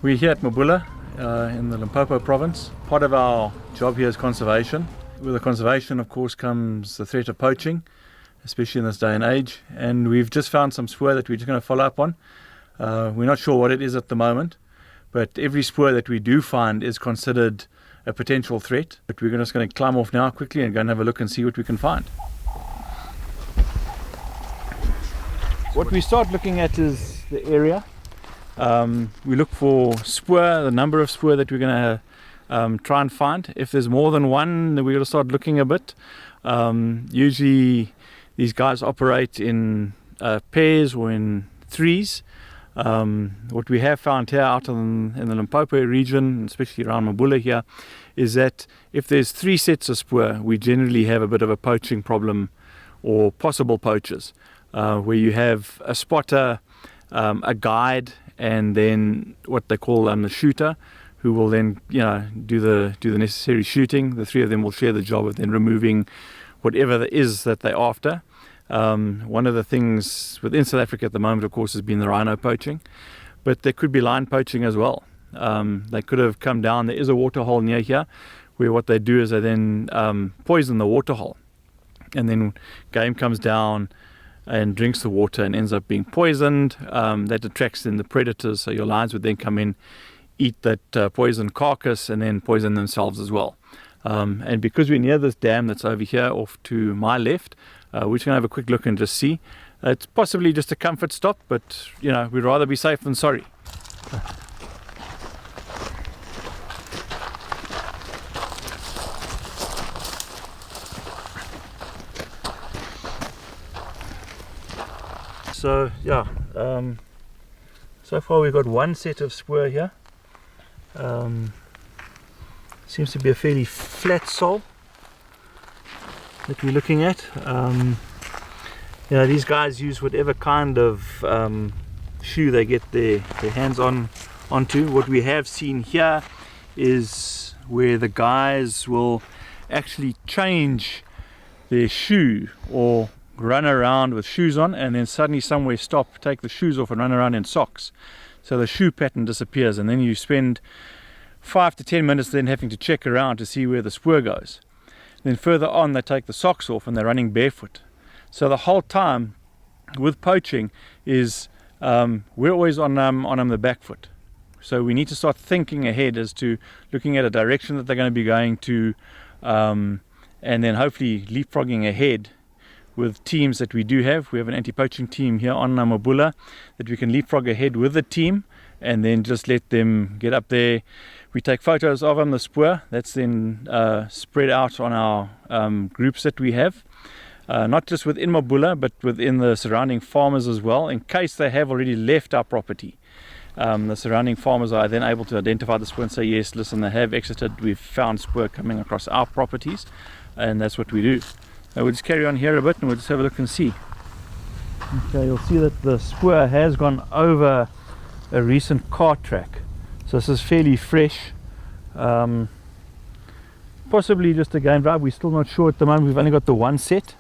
We're here at Mabula in the Limpopo province. Part of our job here is conservation. With the conservation, of course, comes the threat of poaching, especially in this day and age. And we've just found some spoor that we're just going to follow up on. We're not sure what it is at the moment, but every spoor that we do find is considered a potential threat. But we're just going to climb off now quickly and go and have a look and see what we can find. What we start looking at is the area. We look for spoor, the number of spoor that we're going to try and find. If there's more than one, then we're going to start looking a bit. Usually these guys operate in pairs or in threes. What we have found here out in the Limpopo region, especially around Mabula here, is that if there's 3 sets of spoor, we generally have a bit of a poaching problem or possible poachers, where you have a spotter, a guide, and then what they call the shooter, who will then do the necessary shooting. The 3 of them will share the job of then removing whatever there is that they're after. One of the things within South Africa at the moment, of course, has been the rhino poaching, but there could be lion poaching as well. They could have come down. There is a water hole near here where what they do is they then poison the water hole, and then game comes down and drinks the water and ends up being poisoned. That attracts then the predators, so your lions would then come in, eat that poisoned carcass, and then poison themselves as well. And because we're near this dam that's over here off to my left, we're just going to have a quick look and just see. It's possibly just a comfort stop, but we'd rather be safe than sorry. So yeah, so far we've got 1 set of spoor here. Seems to be a fairly flat sole that we're looking at. These guys use whatever kind of shoe they get their hands onto. What we have seen here is where the guys will actually change their shoe or run around with shoes on, and then suddenly somewhere stop, take the shoes off and run around in socks. So the shoe pattern disappears, and then you spend 5 to 10 minutes then having to check around to see where the spoor goes. Then further on they take the socks off and they're running barefoot. So the whole time with poaching is we're always on the back foot. So we need to start thinking ahead as to looking at a direction that they're going to be going to, and then hopefully leapfrogging ahead with teams that we do have. We have an anti-poaching team here on Mabula that we can leapfrog ahead with the team and then just let them get up there. We take photos of them, the spoor, that's then spread out on our groups that we have, not just within Mabula but within the surrounding farmers as well, in case they have already left our property. The surrounding farmers are then able to identify the spoor and say, yes, listen, they have exited, we've found spoor coming across our properties, and that's what we do. We'll just carry on here a bit and we'll just have a look and see. Okay, you'll see that the spoor has gone over a recent cart track, so this is fairly fresh. Possibly just a game drive, we're still not sure at the moment. We've only got the 1 set.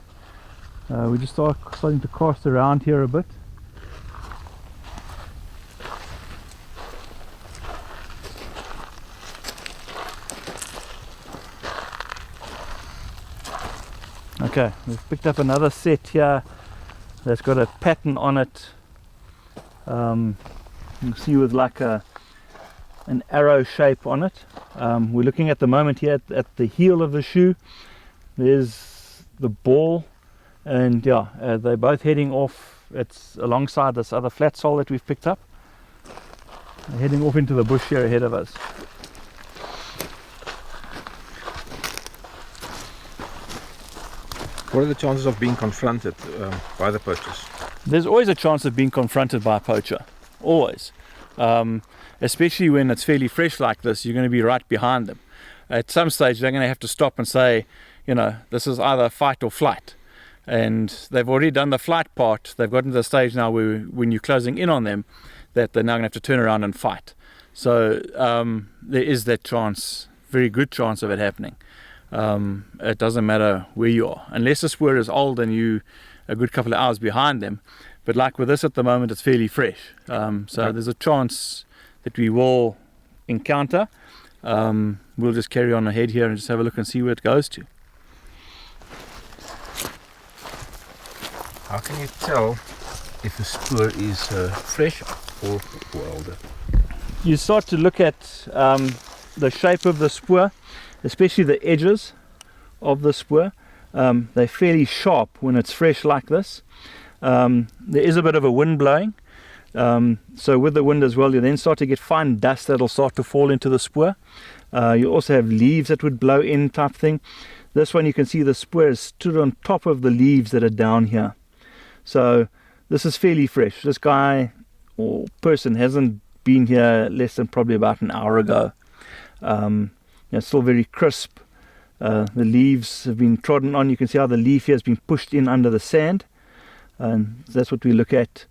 We just starting to cast around here a bit. Okay, we've picked up another set here that's got a pattern on it. You can see with like an arrow shape on it. We're looking at the moment here at the heel of the shoe. There's the ball, and they're both heading off. It's alongside this other flat sole that we've picked up. They're heading off into the bush here ahead of us. What are the chances of being confronted by the poachers? There's always a chance of being confronted by a poacher, always. Especially when it's fairly fresh like this, you're going to be right behind them. At some stage they're going to have to stop and say, this is either fight or flight. And they've already done the flight part. They've gotten to the stage now where when you're closing in on them, that they're now going to have to turn around and fight. So there is that chance, very good chance of it happening. It doesn't matter where you are, unless the spoor is old and you a good couple of hours behind them. But like with this at the moment, it's fairly fresh, so there's a chance that we will encounter. We'll just carry on ahead here and just have a look and see where it goes to. How can you tell if a spoor is fresh or older? You start to look at the shape of the spoor, especially the edges of the spoor. They're fairly sharp when it's fresh like this. There is a bit of a wind blowing, so with the wind as well, you then start to get fine dust that'll start to fall into the spoor. You also have leaves that would blow in type thing. This one, you can see the spoor is stood on top of the leaves that are down here. So this is fairly fresh. This guy or person hasn't been here less than probably about an hour ago. It's still very crisp. The leaves have been trodden on. You can see how the leaf here has been pushed in under the sand, and that's what we look at.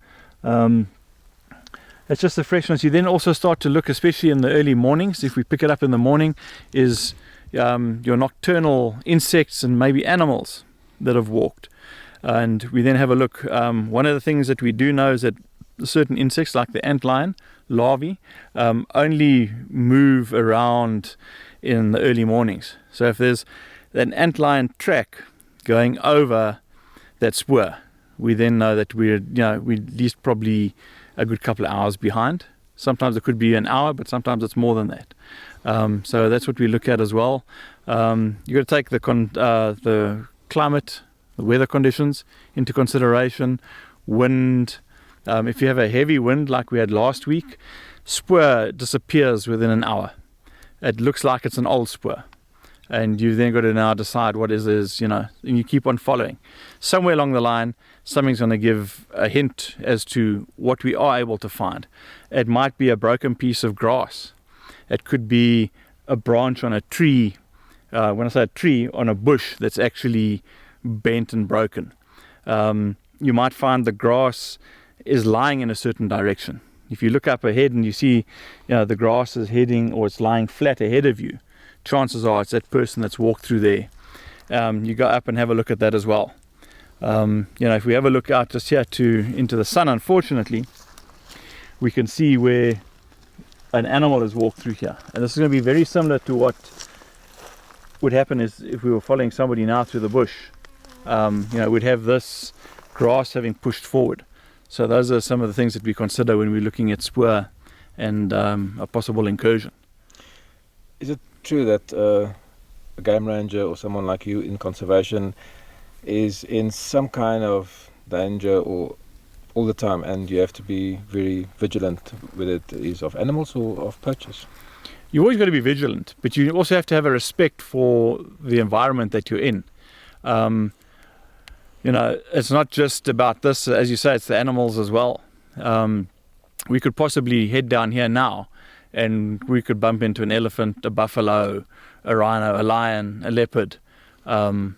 It's just the freshness. You then also start to look, especially in the early mornings, if we pick it up in the morning, is your nocturnal insects and maybe animals that have walked. And we then have a look. One of the things that we do know is that certain insects, like the antlion larvae, only move around in the early mornings. So if there's an antlion track going over that spoor, we then know that we're at least probably a good couple of hours behind. Sometimes it could be an hour, but sometimes it's more than that. So that's what we look at as well. You've got to take the climate, the weather conditions into consideration. Wind, if you have a heavy wind like we had last week, spoor disappears within an hour. It looks like it's an old spoor, and you've then got to now decide what is and you keep on following. Somewhere along the line, something's going to give a hint as to what we are able to find. It might be a broken piece of grass. It could be a branch on a tree. When I say a tree, on a bush that's actually bent and broken. You might find the grass is lying in a certain direction. If you look up ahead and you see the grass is heading, or it's lying flat ahead of you, chances are it's that person that's walked through there. You go up and have a look at that as well. If we have a look out just here into the sun, unfortunately, we can see where an animal has walked through here. And this is going to be very similar to what would happen is if we were following somebody now through the bush. We'd have this grass having pushed forward. So those are some of the things that we consider when we're looking at spoor and a possible incursion. Is it true that a game ranger or someone like you in conservation is in some kind of danger or all the time, and you have to be very vigilant whether it is of animals or of poachers? You always got to be vigilant, but you also have to have a respect for the environment that you're in. It's not just about this, as you say, it's the animals as well. We could possibly head down here now and we could bump into an elephant, a buffalo, a rhino, a lion, a leopard, and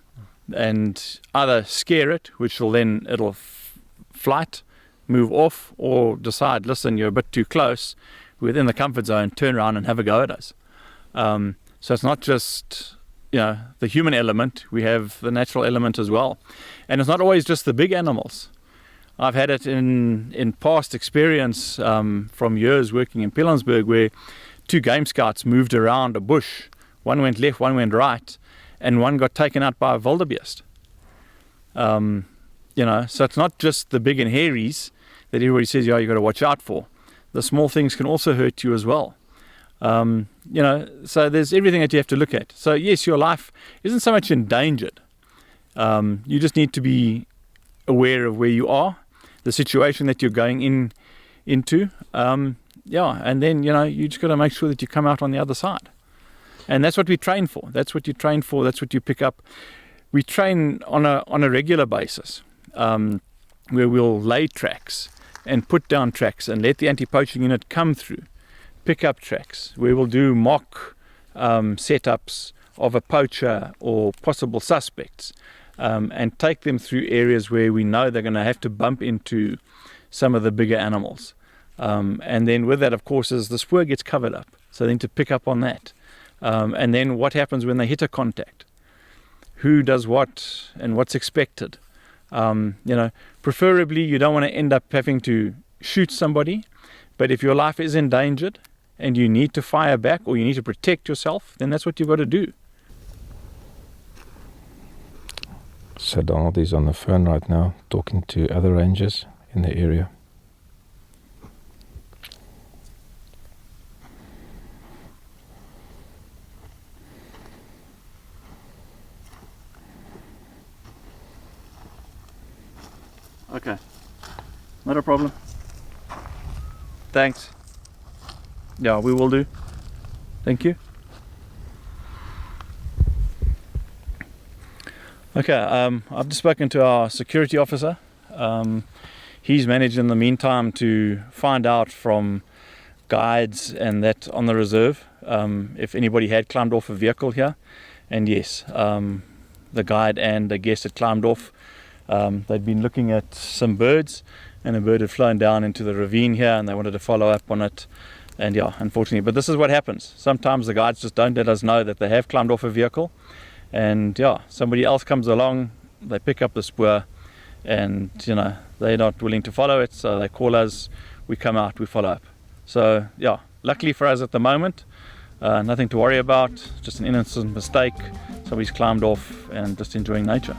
either scare it, which will then it'll flight, move off, or decide, listen, you're a bit too close, within the comfort zone, turn around and have a go at us. So it's not just the human element, we have the natural element as well. And it's not always just the big animals. I've had it in past experience from years working in Pilanesberg, where two game scouts moved around a bush. One went left, one went right, and one got taken out by a wildebeest. So it's not just the big and hairies that everybody says, you've got to watch out for. The small things can also hurt you as well. So there's everything that you have to look at. So yes, your life isn't so much endangered. You just need to be aware of where you are, the situation that you're going into. And then, you just got to make sure that you come out on the other side. And that's what we train for. That's what you train for. That's what you pick up. We train on a regular basis, where we'll lay tracks and put down tracks and let the anti-poaching unit come through, pick up tracks, where we'll do mock setups of a poacher or possible suspects, and take them through areas where we know they're going to have to bump into some of the bigger animals. And then with that, of course, is the spoor gets covered up. So then to pick up on that. And then what happens when they hit a contact? Who does what and what's expected? Preferably you don't want to end up having to shoot somebody, but if your life is endangered and you need to fire back or you need to protect yourself, then that's what you've got to do. So Donald is on the phone right now talking to other rangers in the area. Okay, not a problem. Thanks. Yeah, we will do. Thank you. Okay, I've just spoken to our security officer. He's managed in the meantime to find out from guides and that on the reserve if anybody had climbed off a vehicle here. And yes, the guide and the guest had climbed off. They'd been looking at some birds, and a bird had flown down into the ravine here, and they wanted to follow up on it. And yeah, unfortunately, but this is what happens. Sometimes the guides just don't let us know that they have climbed off a vehicle, and yeah, somebody else comes along, they pick up the spoor, and you know, they're not willing to follow it, so they call us, we come out, we follow up. So yeah, luckily for us at the moment, nothing to worry about, just an innocent mistake. Somebody's climbed off and just enjoying nature.